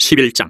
11장.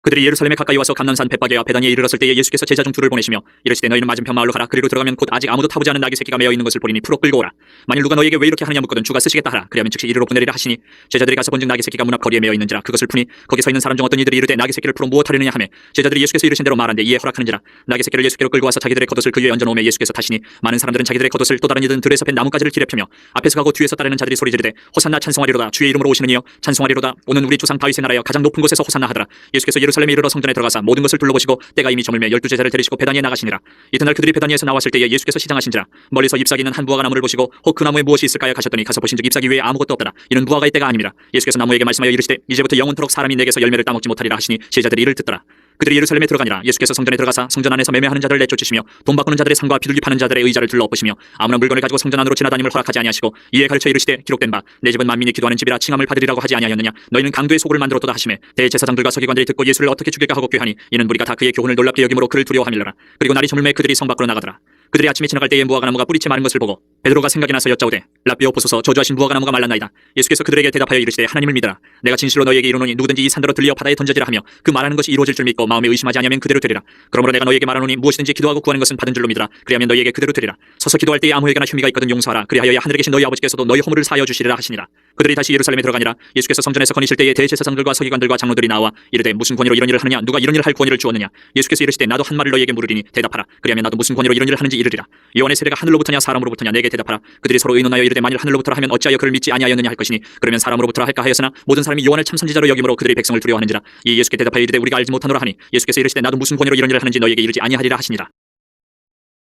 그들이 예루살렘에 가까이 와서 감난산 벳바게와 베다니에 이르렀을 때에 예수께서 제자 중 둘을 보내시며 이르시되 너희는 맞은편 마을로 가라. 그리로 들어가면 곧 아직 아무도 타보지 않은 나귀 새끼가 매어 있는 것을 보리니 풀어 끌고 오라. 만일 누가 너희에게 왜 이렇게 하느냐 묻거든 주가 쓰시겠다 하라. 그리하면 즉시 이리로 보내리라 하시니 제자들이 가서 본즉 나귀 새끼가 문 앞 거리에 매어 있는지라. 그것을 푸니 거기 서 있는 사람 중 어떤 이들이 이르되 나귀 새끼를 풀어 무엇하려느냐 하매 제자들이 예수께서 이르신 대로 말한데 이에 허락하는지라. 나귀 새끼를 예수께로 끌고 와서 자기들의 겉옷을 그 위에 얹어놓으며 예수께서 타시니 많은 사람들은 자기들의 겉옷을 또 다른 이들은 들에서 벤 나뭇가지를 길에 펴며 앞에서 가고 뒤에서 따르는 자들이 소리 지르되 호산나 찬송하리로다. 주의 이름으로 오시는 이여 찬송하리로다. 오는 우리 조상 다윗의 나라여 가장 높은 곳에서 호산나 하더라. 예수께서 예루살렘에 이르러 성전에 들어가사 모든 것을 둘러보시고 때가 이미 저물매 12제자를 데리시고 베다니에 나가시니라. 이튿날 그들이 베다니에서 나왔을 때에 예수께서 시장하신지라. 멀리서 잎사귀 있는 한 무화과 나무를 보시고 혹 그 나무에 무엇이 있을까요 가셨더니 가서 보신즉 잎사귀 외에 아무것도 없더라. 이는 무화과의 때가 아닙니다. 예수께서 나무에게 말씀하여 이르시되 이제부터 영원토록 사람이 내게서 열매를 따먹지 못하리라 하시니 제자들이 이를 듣더라. 그들이 예루살렘에 들어가니라. 예수께서 성전에 들어가사 성전 안에서 매매하는 자들을 내쫓으시며 돈 바꾸는 자들의 상과 비둘기 파는 자들의 의자를 둘러 엎으시며 아무나 물건을 가지고 성전 안으로 지나다님을 허락하지 아니하시고 이에 가르쳐 이르시되 기록된 바 내 집은 만민이 기도하는 집이라 칭함을 받으리라고 하지 아니하였느냐. 너희는 강도의 속을 만들었도다 하시매 대제사장들과 서기관들이 듣고 예수를 어떻게 죽일까 하고 꾀하니 이는 무리가 다 그의 교훈을 놀랍게 여김으로 그를 두려워함이러라. 그리고 날이 저물매 그들이 성 밖으로 나가더라. 그들이 아침에 지나갈 때에 무화과 나무가 뿌리채 마른 것을 보고 베드로가 생각이 나서 여짜오되 라삐여 보소서 저주하신 무화과 나무가 말랐나이다. 예수께서 그들에게 대답하여 이르시되 하나님을 믿으라. 내가 진실로 너희에게 이르노니 누구든지 이 산더러 들려 바다에 던져지라 하며 그 말하는 것이 이루어질 줄 믿고 마음에 의심하지 아니하면 그대로 되리라. 그러므로 내가 너희에게 말하노니 무엇이든지 기도하고 구하는 것은 받은 줄로 믿으라. 그리하면 너희에게 그대로 되리라. 서서 기도할 때에 아무에게나 혐의가 있거든 용서하라. 그리하여야 하늘에 계신 너희 아버지께서도 너희 허물을 사하여 주시리라 하시니라. 그들이 다시 예루살렘에 들어가니라. 예수께서 성전에서 거니실 때에 대제사장들과 서기관들과 장로들이 나와 이르되 무슨 권위로 이런 일을 하느냐. 누가 이런 일을 할 권위를 주었느냐. 예수께서 이르시되 나도 한 말을 너희에게 물으리니 대답하라. 그리하면 나도 무슨 권위로 이런 일을 하는지 이르리라. 요한의 세례가 하늘로부터냐 사람으로부터냐 내게 대답하라. 그들이 서로 의논하여 이르되 만일 하늘로부터라 하면 어찌하여 그를 믿지 아니하였느냐 할 것이니 그러면 사람으로부터라 할까 하였으나 모든 사람이 요한을 참 선지자로 여김으로 그들이 백성을 두려워하는지라. 이 예수께 대답하여 이르되 우리가 알지 못하노라 하니 예수께서 이르시되 나도 무슨 권위로 이런 일을 하는지 너희에게 이르지 아니하리라 하시니라.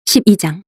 12장.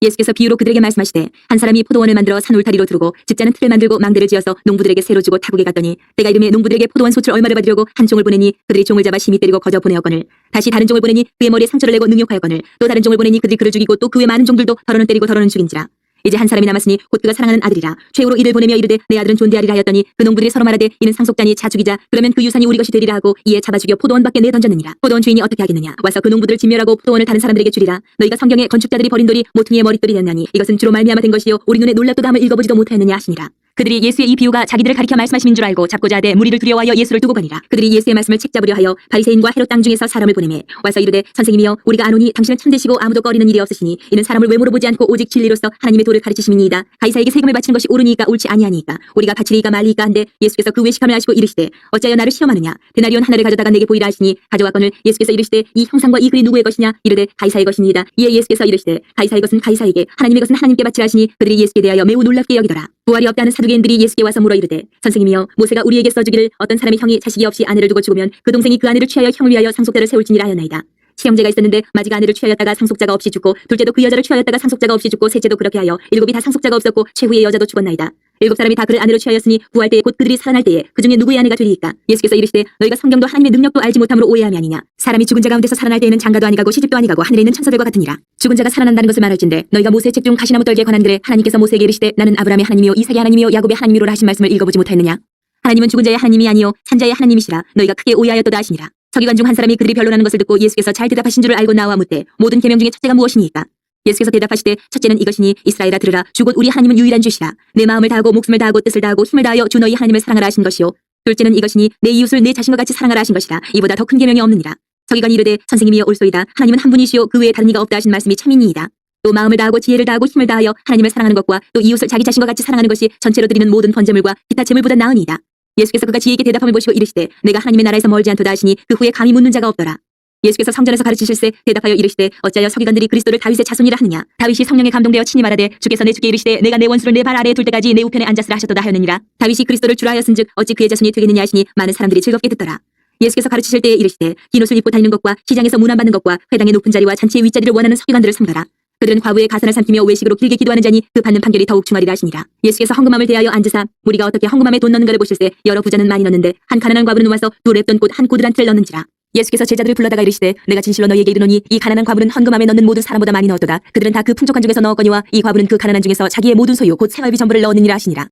예수께서 비유로 그들에게 말씀하시되 한 사람이 포도원을 만들어 산 울타리로 두르고 집자는 틀을 만들고 망대를 지어서 농부들에게 새로 주고 타국에 갔더니 때가 이름에 농부들에게 포도원 소출 얼마를 받으려고 한 종을 보내니 그들이 종을 잡아 심히 때리고 거저 보내었거늘 다시 다른 종을 보내니 그의 머리에 상처를 내고 능욕하였거늘 또 다른 종을 보내니 그들이 그를 죽이고 또 그 외 많은 종들도 더러는 때리고 더러는 죽인지라. 이제 한 사람이 남았으니 곧 그가 사랑하는 아들이라. 최후로 이를 보내며 이르되 내 아들은 존대하리라 하였더니 그 농부들이 서로 말하되 이는 상속자니 자 죽이자. 그러면 그 유산이 우리 것이 되리라 하고 이에 잡아 죽여 포도원 밖에 내던졌느니라. 포도원 주인이 어떻게 하겠느냐. 와서 그 농부들을 진멸하고 포도원을 다른 사람들에게 주리라. 너희가 성경에 건축자들이 버린 돌이 모퉁이의 머릿돌이 됐나니 이것은 주로 말미암아 된 것이요 우리 눈에 놀랍도다 함을 읽어보지도 못하였느냐 하시니라. 그들이 예수의 이 비유가 자기들을 가리켜 말씀하심인 줄 알고 잡고자 하되 무리를 두려워하여 예수를 두고 거니라. 그들이 예수의 말씀을 책잡으려 하여 바리새인과 헤롯 땅 중에서 사람을 보내매 와서 이르되 선생님이여 우리가 아노니 당신은 참되시고 아무도 꺼리는 일이 없으시니 이는 사람을 외모로 보지 않고 오직 진리로서 하나님의 도를 가르치심이니이다. 가이사에게 세금을 바치는 것이 옳으니까 옳지 아니하니까 우리가 바치리이까 말리이까 한데 예수께서 그 외식함을 하시고 이르시되 어찌하여 나를 시험하느냐. 데나리온 하나를 가져다가 내게 보이라 하시니 가져왔거늘 예수께서 이르시되 이 형상과 이 글이 누구의 것이냐. 이르되 가이사의 것이니이다. 이에 예수께서 이르시되 가이사의 것은 가이사에게 하나님의 것은 하나님께 바치라 하시니 그들이 예수께 대하여 매우 놀랍게 여기더라. 부활이 없다는 사두개인들이 예수께 와서 물어 이르되 선생님이여 모세가 우리에게 써주기를 어떤 사람의 형이 자식이 없이 아내를 두고 죽으면 그 동생이 그 아내를 취하여 형을 위하여 상속자를 세울지니라 하였나이다. 시형제가 있었는데 마지가 아내를 취하였다가 상속자가 없이 죽고 둘째도 그 여자를 취하였다가 상속자가 없이 죽고 셋째도 그렇게 하여 일곱이 다 상속자가 없었고 최후의 여자도 죽었나이다. 일곱 사람이 다 그를 아내로 취하였으니 구할 때에 곧 그들이 살아날 때에 그 중에 누구의 아내가 되리이까. 예수께서 이르시되 너희가 성경도 하나님의 능력도 알지 못함으로 오해함이 아니냐. 사람이 죽은 자 가운데서 살아날 때에는 장가도 아니가고 시집도 아니가고 하늘에 있는 천사들과 같으니라. 죽은 자가 살아난다는 것을 말할진대 너희가 모세의 책 중 가시나무 떨기에 관한 글에 하나님께서 모세에게 이르시되 나는 아브라함의 하나님이요 이삭의 하나님이요 야곱의 하나님이로라 하신 말씀을 읽어보지 못하였느냐. 하나님은 죽은 자의 하나님이 아니요 산자의 하나님이시라. 너희가 크게 오해하였도다 하시니라. 서기관 중 한 사람이 그들이 변론하는 것을 듣고 예수께서 잘 대답하신 줄을 알고 나와 묻되 모든 계명 중에 첫째가 무엇이니까. 예수께서 대답하시되 첫째는 이것이니 이스라엘아 들으라. 주 곧 우리 하나님은 유일한 주시라. 내 마음을 다하고 목숨을 다하고 뜻을 다하고 힘을 다하여 주 너희 하나님을 사랑하라 하신 것이요 둘째는 이것이니 내 이웃을 내 자신과 같이 사랑하라 하신 것이라. 이보다 더 큰 계명이 없느니라. 서기관이 이르되 선생님이여 옳소이다. 하나님은 한 분이시요 그 외에 다른 이가 없다 하신 말씀이 참이니이다. 또 마음을 다하고 지혜를 다하고 힘을 다하여 하나님을 사랑하는 것과 또 이웃을 자기 자신과 같이 사랑하는 것이 전체로 드리는 모든 번제물과 기타 제물보다 나으니이다. 예수께서 그가 지혜에게 대답함을 보시고 이르시되 내가 하나님의 나라에서 멀지 않도다 하시니 그 후에 감히 묻는 자가 없더라. 예수께서 성전에서 가르치실세 대답하여 이르시되 어찌하여 서기관들이 그리스도를 다윗의 자손이라 하느냐. 다윗이 성령에 감동되어 친히 말하되 주께서 내 주께 이르시되 내가 내 원수를 내 발 아래에 둘 때까지 내 우편에 앉았으라 하셨도다 하였느니라. 다윗이 그리스도를 주라 하였은즉 어찌 그의 자손이 되겠느냐 하시니 많은 사람들이 즐겁게 듣더라. 예수께서 가르치실 때에 이르시되 긴 옷을 입고 다니는 것과 시장에서 문안 받는 것과 회당의 높은 자리와 잔치의 윗자리를 원하는 서기관들을 삼가라. 그들은 과부의 가산을 삼키며 외식으로 길게 기도하는 자니 그 받는 판결이 더욱 중하리라 하시니라. 예수께서 헌금함을 대하여 앉으사 우리가 어떻게 헌금함에 돈 넣는가를 보실세 여러 부자는 많이 넣는데 한 가난한 과부는 와서 두 랩돈 곧 한 고들 한 틀 넣는지라. 예수께서 제자들을 불러다가 이르시되 내가 진실로 너희에게 이르노니 이 가난한 과부는 헌금함에 넣는 모든 사람보다 많이 넣었도다. 그들은 다 그 풍족한 중에서 넣었거니와 이 과부는 그 가난한 중에서 자기의 모든 소유 곧 생활비 전부를 넣었느니라 하시니라.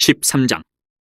13장.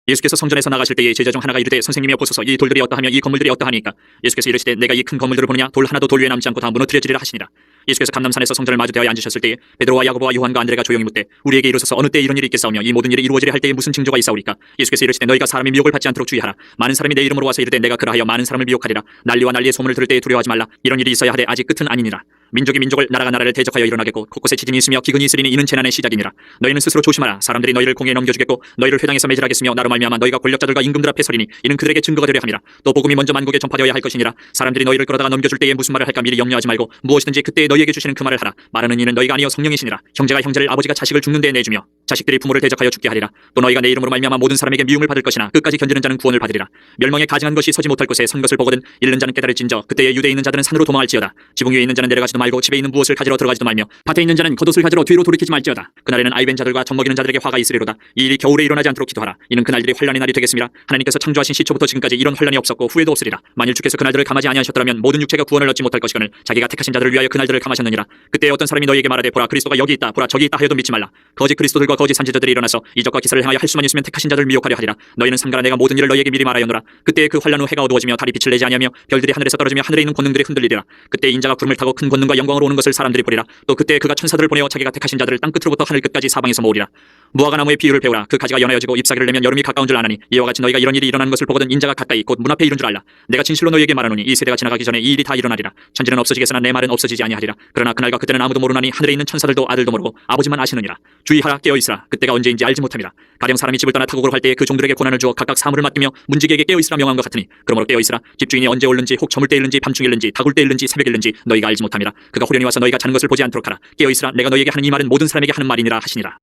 예수께서 성전에서 나가실 때에 제자 중 하나가 이르되 선생님이여 보소서 이 돌들이 어떠하며 이 건물들이 어떠하니까. 예수께서 이르시되 내가 이 큰 건물들을 보느냐. 돌 하나도 돌 위에 남지 않고 다 무너뜨려지리라 하시니라. 예수께서 감람산에서 성전을 마주대하여 앉으셨을 때에 베드로와 야고보와 요한과 안드레가 조용히 묻되 우리에게 이르소서 어느 때 이런 일이 있겠사오며 이 모든 일이 이루어지려 할 때에 무슨 징조가 있사오리까? 예수께서 이르시되 너희가 사람의 미혹을 받지 않도록 주의하라. 많은 사람이 내 이름으로 와서 이르되 내가 그라하여 많은 사람을 미혹하리라. 난리와 난리의 소문을 들을 때에 두려워하지 말라. 이런 일이 있어야 하되 아직 끝은 아니니라. 민족이 민족을 나라가 나라를 대적하여 일어나겠고 곳곳에 지진이 있으며 기근이 있으리니 이는 재난의 시작이니라. 너희는 스스로 조심하라. 사람들이 너희를 공에 넘겨주겠고 너희를 회당에서 매질하겠으며 나로 말미암아 너희가 권력자들과 임금들 앞에 서리니 이는 그들에게 증거가 되려 함이라. 또 복음이 먼저 만국에 전파되어야 할 것이니라. 사람들이 너희를 끌어다가 넘겨줄 때에 무슨 말을 할까 미리 염려하지 말고 무엇이든지 그때에 너희에게 주시는 그 말을 하라. 말하는 이는 너희가 아니요 성령이시니라. 형제가 형제를 아버지가 자식을 죽는 데에 내주며 자식들이 부모를 대적하여 죽게 하리라. 또 너희가 내 이름으로 말미암아 모든 사람에게 미움을 받을 것이나 끝까지 견디는 자는 구원을 받으리라. 멸망에 가증한 것이 서지 못할 곳에 선 것을 보거든 잃는 자는 깨달을진저 그때에 유대에 있는 자들은 산으로 도망할지어다. 지붕 위에 있는 자는 내려가지도 말고 집에 있는 무엇을 가지러 들어가지도 말며 밭에 있는 자는 겉옷을 가지러 뒤로 돌이키지 말지어다. 그날에는 아이벤 자들과 젖먹이는 자들에게 화가 있으리로다. 이 일이 겨울에 일어나지 않도록 기도하라. 이는 그날들이 환란의 날이 되겠습니다. 하나님께서 창조하신 시초부터 지금까지 이런 환란이 없었고 후회도 없으리라. 만일 주께서 그날들을 감하지 아니하셨더라면 모든 육체가 구원을 얻지 못할 것이거늘 자기가 택하신 자들을 위하여 그날들을 감하셨느니라. 그때 어떤 사람이 너희에게 말하되 보라 그리스도가 여기 있다 보라 저기 있다 하여도 믿지 말라. 거짓 그리스도들과 거짓 선지자들이 일어나서 이적과 기사를 행하여 할 수만 있으면 택하신 자들을 미혹하려 하리라. 너희는 삼가라 내가 모든 일을 너희에게 미리 말하였노라. 그때 그 환란 후 해가 어두워지며 달이 빛을 내지 아니하며 별들이 하늘에서 떨어지며 하늘에 있는 권능들이 흔들리리라. 그때 인자가 구름을 타고 큰 권능과 영광으로 오는 것을 사람들이 보리라. 또 그때 그가 천사들을 보내어 자기가 택하신 자들을 땅 끝으로부터 하늘 끝까지 사방에서 모으리라. 무화과 나무의 비유를 배우라. 그 가지가 연하여지고 잎사귀를 내면 여름이 가까운 줄 아나니 이와 같이 너희가 이런 일이 일어나는 것을 보거든 인자가 가까이 곧 문 앞에 이른 줄 알라. 내가 진실로 너희에게 말하노니 이 세대가 지나가기 전에 이 일이 다 일어나리라. 천지는 없어지겠으나 내 말은 없어지지 아니하리라. 그러나 그날과 그때는 아무도 모르나니 하늘에 있는 천사들도 아들도 모르고 아버지만 아시느니라. 주의하라 깨어있으라. 그때가 언제인지 알지 못함이라. 가령 사람이 집을 떠나 타국으로 할 때에 그 종들에게 고난을 주어 각각 사물을 맡기며 문지기에게 깨어있으라 명함과 같으니 그러므로 깨어있으라. 집주인이 언제 올는지 혹 저물 때 일는지 밤중 일는지 다굴 때 일는지 새벽 일는지 너희가 알지 못함이라. 그가 후련히 와서 너희가 자는 것을 보지 않도록 하라. 깨어있으라. 내가 너희에게 하는 이 말은 모든 사람에게 하는 말이니라 하시니라.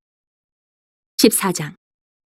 14장.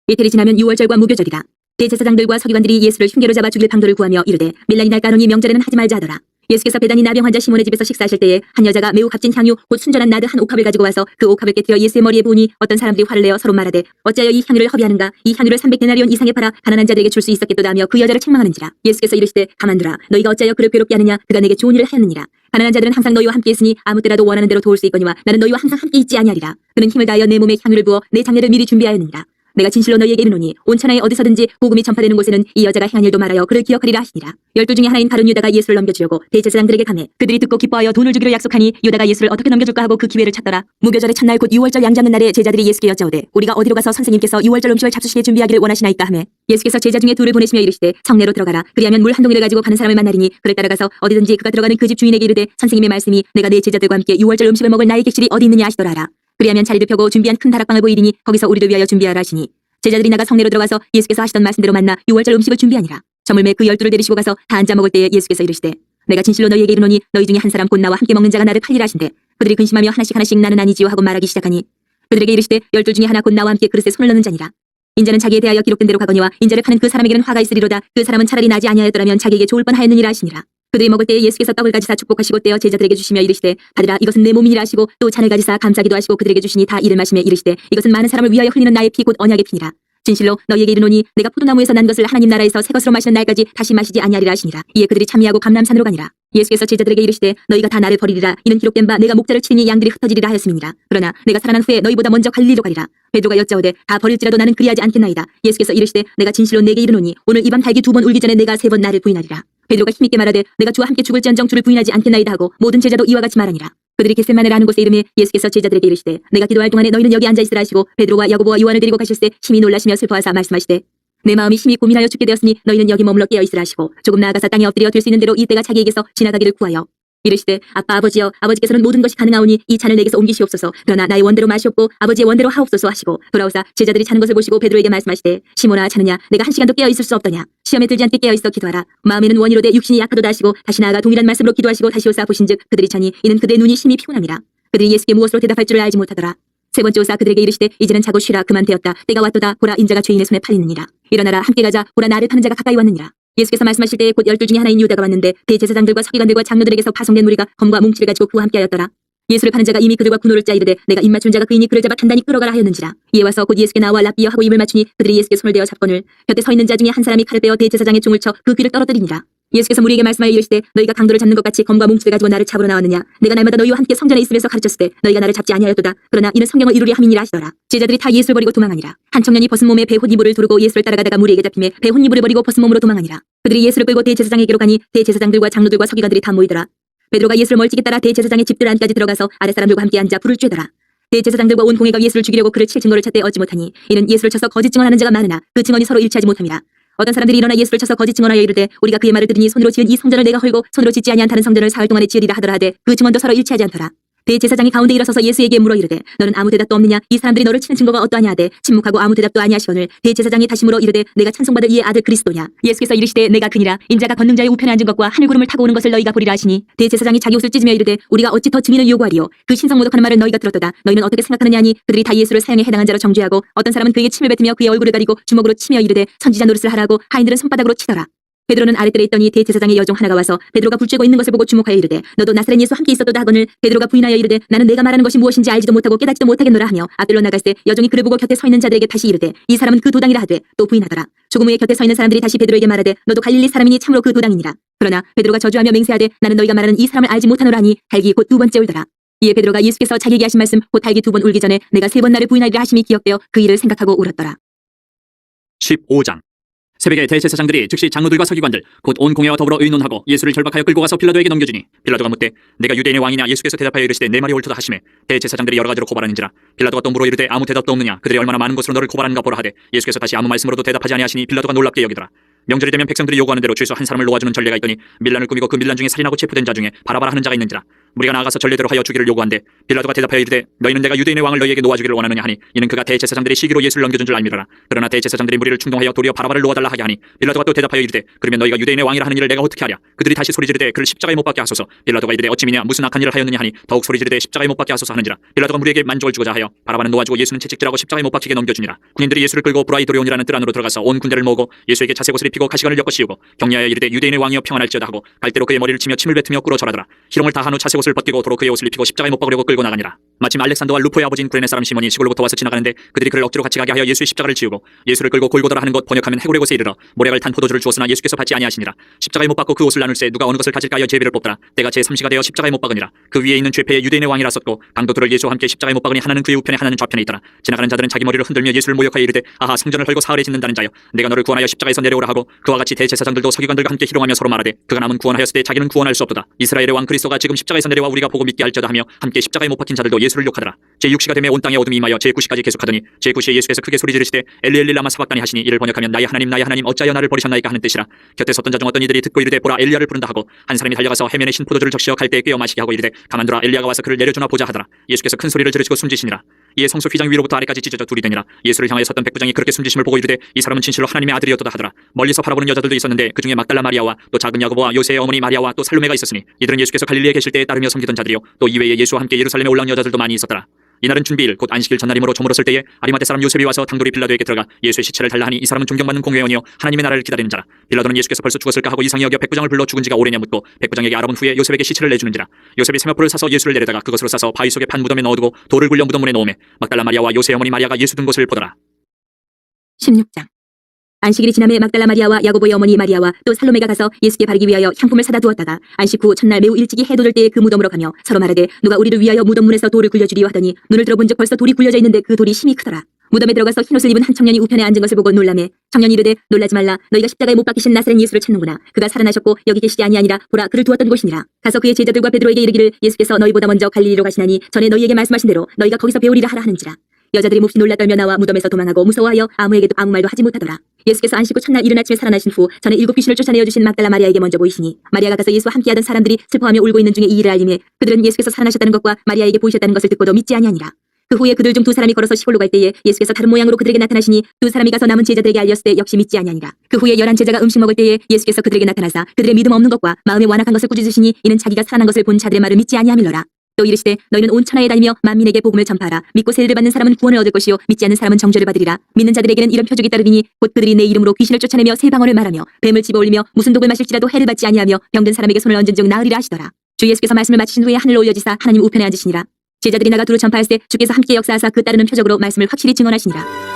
이틀이 지나면 유월절과 무교절이다. 대제사장들과 서기관들이 예수를 흉계로 잡아 죽일 방도를 구하며 이르되 밀라니 날 까노니 명절에는 하지 말자 하더라. 예수께서 베다니 나병 환자 시몬의 집에서 식사하실 때에 한 여자가 매우 값진 향유 곧 순전한 나드 한 옥합을 가지고 와서 그 옥합을 깨뜨려 예수의 머리에 부으니 어떤 사람들이 화를 내어 서로 말하되 어찌하여 이 향유를 허비하는가. 이 향유를 300데나리온 이상에 팔아 가난한 자들에게 줄 수 있었겠도다 하며 그 여자를 책망하는지라. 예수께서 이르시되 가만두라. 너희가 어찌하여 그를 괴롭게 하느냐. 그가 내게 좋은 일을 하였느니라. 가난한 자들은 항상 너희와 함께 있으니 아무 때라도 원하는 대로 도울 수 있거니와 나는 너희와 항상 함께 있지 아니하리라. 그는 힘을 다하여 내 몸에 향유를 부어 내 장례를 미리 준비하였느니라. 내가 진실로 너희에게 이르노니 온 천하에 어디서든지 복음이 전파되는 곳에는 이 여자가 행한 일도 말하여 그를 기억하리라 하시니라. 12 중에 하나인 가룟 유다가 예수를 넘겨주려고 대제사장들에게 가매 그들이 듣고 기뻐하여 돈을 주기로 약속하니 유다가 예수를 어떻게 넘겨줄까 하고 그 기회를 찾더라. 무교절의 첫날 곧 유월절 양잡는 날에 제자들이 예수께 여짜오되 우리가 어디로 가서 선생님께서 유월절 음식을 잡수시게 준비하기를 원하시나이까 하매 예수께서 제자 중에 둘을 보내시며 이르시되 성내로 들어가라. 그리하면 물 한 동이를 가지고 가는 사람을 만나리니 그를 따라가서 어디든지 그가 들어가는 그 집 주인에게 이르되 선생님의 말씀이 내가 내 제자들과 함께 유월절 음식을 먹을 나의 객실이 어디 있느냐 하시더라 하라. 그리하면 자리를 펴고 준비한 큰 다락방을 보이리니 거기서 우리를 위하여 준비하라 하시니 제자들이 나가 성내로 들어가서 예수께서 하시던 말씀대로 만나 유월절 음식을 준비하니라. 저물매 그 12를 데리시고 가서 다 앉아 먹을 때에 예수께서 이르시되 내가 진실로 너희에게 이르노니 너희 중에 한 사람 곧 나와 함께 먹는 자가 나를 팔리라 하신대 그들이 근심하며 하나씩 나는 아니지요 하고 말하기 시작하니 그들에게 이르시되 12 중에 하나 곧 나와 함께 그릇에 손을 넣는 자니라. 인자는 자기에 대하여 기록된 대로 가거니와 인자를 파는 그 사람에게는 화가 있으리로다. 그 사람은 차라리 나지 아니하였더라면 자기에게 좋을 뻔하였느니라 하시니라. 그들이 먹을 때에 예수께서 떡을 가지사 축복하시고 떼어 제자들에게 주시며 이르시되 받으라 이것은 내 몸이니라 하시고 또 잔을 가지사 감사기도 하시고 그들에게 주시니 다 이를 마시며 이르시되 이것은 많은 사람을 위하여 흘리는 나의 피 곧 언약의 피니라. 진실로 너희에게 이르노니 내가 포도나무에서 난 것을 하나님 나라에서 새 것으로 마시는 날까지 다시 마시지 아니하리라 하시니라. 이에 그들이 참미하고 감람산으로 가니라. 예수께서 제자들에게 이르시되 너희가 다 나를 버리리라. 이는 기록된 바 내가 목자를 치리니 양들이 흩어지리라 하였음이니라. 그러나 내가 살아난 후에 너희보다 먼저 갈릴리로 가리라. 베드로가 여짜오되 다 버릴지라도 나는 그리하지 않겠나이다. 예수께서 이르시되 내가 진실로 내게 이르노니 오늘 이 밤 닭이 2번 울기 전에 내가 3번 나를 부인하리라. 베드로가 힘있게 말하되 내가 주와 함께 죽을지언정 주를 부인하지 않겠나이다 하고 모든 제자도 이와 같이 말하니라. 그들이 겟세마네라 하는 곳에 이르매 예수께서 제자들에게 이르시되 내가 기도할 동안에 너희는 여기 앉아 있으라 하시고 베드로와 야고보와 요한을 데리고 가실새 심히 놀라시며 슬퍼하사 말씀하시되 내 마음이 심히 고민하여 죽게 되었으니 너희는 여기 머물러 깨어 있으라 하시고 조금 나아가서 땅에 엎드려 될 수 있는 대로 이때가 자기에게서 지나가기를 구하여 이르시되 아빠 아버지여 아버지께서는 모든 것이 가능하오니 이 잔을 내게서 옮기시옵소서. 그러나 나의 원대로 마시옵고 아버지의 원대로 하옵소서 하시고 돌아오사 제자들이 자는 것을 보시고 베드로에게 말씀하시되 시몬아 자느냐 내가 1시간도 깨어 있을 수 없더냐. 시험에 들지 않게 깨어 있어 기도하라. 마음에는 원이로되 육신이 약하도다 하시고 다시 나아가 동일한 말씀으로 기도하시고 다시 오사 보신즉 그들이 자니 이는 그들의 눈이 심히 피곤함이라. 그들이 예수께 무엇으로 대답할 줄을 알지 못하더라. 세 번째 오사 그들에게 이르시되 이제는 자고 쉬라. 그만 되었다. 때가 왔도다. 보라 인자가 죄인의 손에 팔리느니라. 일어나라 함께 가자. 보라 나를 파는 자가 가까이 왔느니라. 예수께서 말씀하실 때에 곧 12 중에 하나인 유다가 왔는데 대제사장들과 서기관들과 장로들에게서 파송된 무리가 검과 뭉치를 가지고 그와 함께하였더라. 예수를 파는 자가 이미 그들과 군호를 짜 이르되 내가 입 맞춘 자가 그이니 그를 잡아 단단히 끌어가라 하였는지라. 이에 와서 곧 예수께 나와 랍비여 하고 입을 맞추니 그들이 예수께 손을 대어 잡거늘 곁에 서 있는 자 중에 한 사람이 칼을 빼어 대제사장의 종을 쳐 그 귀를 떨어뜨리니라. 예수께서 무리에게 말씀하여 이르시되 너희가 강도를 잡는 것 같이 검과 뭉치를 가지고 나를 잡으러 나왔느냐. 내가 날마다 너희와 함께 성전에 있으면서 가르쳤을 때 너희가 나를 잡지 아니하였도다. 그러나 이는 성경을 이루려 함이니라 하시더라. 제자들이 다 예수를 버리고 도망하니라. 한 청년이 벗은 몸에 배 혼이불을 두르고 예수를 따라가다가 무리에게 잡히매 배 혼이불을 버리고 벗은 몸으로 도망하니라. 그들이 예수를 끌고 대제사장에게로 가니 대제사장들과 장로들과 서기관들이 다 모이더라. 베드로가 예수를 멀찍이 따라 대제사장의 집들 안까지 들어가서 아랫사람들과 함께 앉아 불을 쬐더라. 대제사장들과 온 공회가 예수를 죽이려고 그를 칠 증거를 찾되 얻지 못하니 이는 예수를 쳐서 거짓 증언하는 자가 많으나 그 증언이 서로 일치하지 못함이라. 어떤 사람들이 일어나 예수를 쳐서 거짓 증언하여 이르되 우리가 그의 말을 들으니 손으로 지은 이 성전을 내가 헐고 손으로 짓지 아니한 다른 성전을 사흘 동안에 지으리라 하더라 하되 그 증언도 서로 일치하지 않더라. 대제사장이 가운데 일어서서 예수에게 물어 이르되 너는 아무 대답도 없느냐? 이 사람들이 너를 치는 증거가 어떠하냐 하되 침묵하고 아무 대답도 아니하시오늘 대제사장이 다시 물어 이르되 내가 찬송받을 이의 아들 그리스도냐? 예수께서 이르시되 내가 그니라. 인자가 걷는 자의 우편에 앉은 것과 하늘 구름을 타고 오는 것을 너희가 보리라 하시니 대제사장이 자기 옷을 찢으며 이르되 우리가 어찌 더 증인을 요구하리요? 그 신성모독하는 말을 너희가 들었도다. 너희는 어떻게 생각하느냐 하니 그들이 다 예수를 사형에 해당한 자로 정죄하고 어떤 사람은 그에게 침을 뱉으며 그의 얼굴을 가리고 주먹으로 치며 이르되 선지자 노릇을 하라고 하인들은 손바닥으로 치더라. 베드로는 아랫뜰에 있더니 대제사장의 여종 하나가 와서 베드로가 불쬐고 있는 것을 보고 주목하여 이르되 너도 나사렛 예수 함께 있었도다 하거늘 베드로가 부인하여 이르되 나는 내가 말하는 것이 무엇인지 알지도 못하고 깨닫지도 못하겠노라 하며 앞뜰로 나갈새 여종이 그를 보고 곁에 서 있는 자들에게 다시 이르되 이 사람은 그 도당이라 하되 또 부인하더라. 조금 후에 곁에 서 있는 사람들이 다시 베드로에게 말하되 너도 갈릴리 사람이니 참으로 그 도당이니라. 그러나 베드로가 저주하며 맹세하되 나는 너희가 말하는 이 사람을 알지 못하노라 하니 갈기 곧 두 번째 울더라. 이에 베드로가 예수께서 자기에게 하신 말씀 곧 갈기 두 번 울기 전에 내가 세 번 나를 부인하리라 하심이 기억되어 그 일을 생각하고 울었더라. 15장. 새벽에 대제사장들이 즉시 장로들과 서기관들 곧 온 공회와 더불어 의논하고 예수를 결박하여 끌고 가서 빌라도에게 넘겨주니 빌라도가 묻되 내가 유대인의 왕이냐? 예수께서 대답하여 이르시되 내 말이 옳도다 하시매 대제사장들이 여러 가지로 고발하는지라. 빌라도가 또 물어 이르되 아무 대답도 없느냐? 그들이 얼마나 많은 것으로 너를 고발하는가 보라 하되 예수께서 다시 아무 말씀으로도 대답하지 아니하시니 빌라도가 놀랍게 여기더라. 명절이 되면 백성들이 요구하는 대로 죄수 한 사람을 놓아주는 전례가 있더니 밀란을 꾸미고 그 밀란 중에 살인하고 체포된 자 중에 바라바라 하는 자가 있는지라. 무리가 나아가서 전례대로 하여 주기를 요구한데 빌라도가 대답하여 이르되 너희는 내가 유대인의 왕을 너희에게 놓아주기를 원하느냐 하니 이는 그가 대제사장들의 시기로 예수를 넘겨준 줄 알미러라. 그러나 대제사장들이 무리를 충동하여 도리어 바라바를 놓아달라 하게 하니 빌라도가 또 대답하여 이르되 그러면 너희가 유대인의 왕이라 하는 일을 내가 어떻게 하랴? 그들이 다시 소리 지르되 그를 십자가에 못 박게 하소서. 빌라도가 이르되 어찌미냐 무슨 악한 일을 하였느냐 하니 더욱 소리 지르되 십자가에 못 박게 하소서 하는지라. 빌라도가 무리에게 만족을 주고자 하여 바라바는 놓아주고 예수는 채찍질하고 십자가에 못 박히게 넘겨주니라. 군인들이 예수를 끌고 브라이도리온이라는 뜰 안으로 들어가서 온 군대를 모으고 예수에게 자색 옷을 입히고 가시관을 엮어 씌우고 격려하여 이르되 유대인의 왕이여 평안할지어다 하고 갈대로 그의 머리를 치며 침을 뱉으며 꿇어 절하더라. 희롱을 다한 후 자색 옷을 벗기고 도로 그의 옷을 입히고 십자가에 못 박으려고 끌고 나가니라. 마침 알렉산더와 루포의 아버지인 구레네 사람 시몬이 시골로부터 와서 지나가는데 그들이 그를 억지로 같이 가게 하여 예수의 십자가를 지우고 예수를 끌고 골고다라 하는 곳 번역하면 해골의 곳에 이르러 모략을 탄 포도주를 주었으나 예수께서 받지 아니하시니라. 십자가에 못 박고 그 옷을 나눌새 누가 어느 것을 가질까 하여 제비를 뽑더라. 때가 제3시가 되어 십자가에 못 박으니라. 그 위에 있는 죄패의 유대인의 왕이라 썼고 강도들을 예수와 함께 십자가에 못 박으니 하나는 그의 우편에 하나는 좌편에 있더라. 지나가는 자들은 자기 머리를 흔들며 예수를 모욕하여 이르되 아하 성전을 헐고 사흘에 짓는다는 자여 내가 너를 구원하여 십자가에서 내려오라 하고 그와 같이 대제사장들도 서기관들과 함께 희롱하며 서로 말하되 그가 남은 구원하였으되 자기는 구원할 수 없도다. 이스라엘의 왕 그리스도가 지금 십자가에서 내려와 우리가 보고 믿게 할지어다 하며 함께 십자가에 못 박힌 자들도 예수를 욕하더라. 제6시가 되매 온 땅에 어둠이 임하여 제9시까지 계속하더니 제9시에 예수께서 크게 소리 지르시되 엘리 라마 사박다니 하시니 이를 번역하면 나의 하나님 어찌하여 나를 버리셨나이까 하는 뜻이라. 곁에 섰던 자 중 어떤 이들이 듣고 이르되 보라 엘리야를 부른다 하고 한 사람이 달려가서 해면에 신 포도주를 적시어 갈대에 꿰어 마시게 하고 이르되 가만두라 엘리야가 와서 그를 내려주나 보자 하더라. 예수께서 큰 소리를 지르시고 숨지시니라. 이에 성소 휘장 위로부터 아래까지 찢어져 둘이 되니라. 예수를 향하여 섰던 백부장이 그렇게 숨지심을 보고 이르되 이 사람은 진실로 하나님의 아들이었도다 하더라. 멀리서 바라보는 여자들도 있었는데 그 중에 막달라 마리아와 또 작은 야고보와 요새의 어머니 마리아와 또 살로메가 있었으니 이들은 예수께서 갈릴리에 계실 때에 따르며 섬기던 자들이요 또 이외에 예수와 함께 예루살렘에 올라온 여자들도 많이 있었더라. 이날은 준비일 곧 안식일 전날이므로 저물었을 때에 아리마대 사람 요셉이 와서 당돌이 빌라도에게 들어가 예수의 시체를 달라 하니 이 사람은 존경받는 공회원이요 하나님의 나라를 기다리는 자라. 빌라도는 예수께서 벌써 죽었을까 하고 이상히 여겨 백부장을 불러 죽은 지가 오래냐 묻고 백부장에게 알아본 후에 요셉에게 시체를 내주는지라. 요셉이 세마포를 사서 예수를 내려다가 그것으로 싸서 바위 속에 판 무덤에 넣어두고 돌을 굴려 무덤문에 놓으매 막달라 마리아와 요새의 어머니 마리아가 예수 둔 곳을 보더라. 16장. 안식일이 지남에 막달라 마리아와 야고보의 어머니 마리아와 또 살로메가 가서 예수께 바르기 위하여 향품을 사다 두었다가 안식 후 첫날 매우 일찍이 해 돋을 때에 그 무덤으로 가며 서로 말하되 누가 우리를 위하여 무덤 문에서 돌을 굴려주리요 하더니 눈을 들어본즉 벌써 돌이 굴려져 있는데 그 돌이 심히 크더라. 무덤에 들어가서 흰옷을 입은 한 청년이 우편에 앉은 것을 보고 놀라매 청년이 이르되 놀라지 말라. 너희가 십자가에 못 박히신 나사렛 예수를 찾는구나. 그가 살아나셨고 여기 계시지 아니하니라. 보라 그를 두었던 곳이니라. 가서 그의 제자들과 베드로에게 이르기를 예수께서 너희보다 먼저 갈릴리로 가시나니 전에 너희에게 말씀하신 대로 너희가 거기서 배우리라 하라 하는지라. 여자들이 몹시 놀라 떨며 나와 무덤에서 도망하고 무서워하여 아무에게도 아무 말도 하지 못하더라. 예수께서 안식 후 첫날 이른 아침에 살아나신 후 전에 7 귀신을 쫓아내어 주신 막달라 마리아에게 먼저 보이시니 마리아가 가서 예수와 함께하던 사람들이 슬퍼하며 울고 있는 중에 이 일을 알림해 그들은 예수께서 살아나셨다는 것과 마리아에게 보이셨다는 것을 듣고도 믿지 아니하니라. 그 후에 그들 중 2 사람이 걸어서 시골로 갈 때에 예수께서 다른 모양으로 그들에게 나타나시니 2 사람이 가서 남은 제자들에게 알렸을 때 역시 믿지 아니하니라. 그 후에 11 제자가 음식 먹을 때에 예수께서 그들에게 나타나사 그들의 믿음 없는 것과 마음에 완악한 것을 꾸짖으시니 이는 자기가 살아난 것을 본 자들의 말을 믿지 아니함이로라. 또 이르시되 너희는 온 천하에 다니며 만민에게 복음을 전파하라. 믿고 세례를 받는 사람은 구원을 얻을 것이요 믿지 않는 사람은 정죄를 받으리라. 믿는 자들에게는 이런 표적이 따르리니 곧 그들이 내 이름으로 귀신을 쫓아내며 새 방언을 말하며 뱀을 집어올리며 무슨 독을 마실지라도 해를 받지 아니하며 병든 사람에게 손을 얹은 즉 나으리라 하시더라. 주 예수께서 말씀을 마치신 후에 하늘로 올려지사 하나님 우편에 앉으시니라. 제자들이 나가 두루 전파할 때 주께서 함께 역사하사 그 따르는 표적으로 말씀을 확실히 증언하시니라.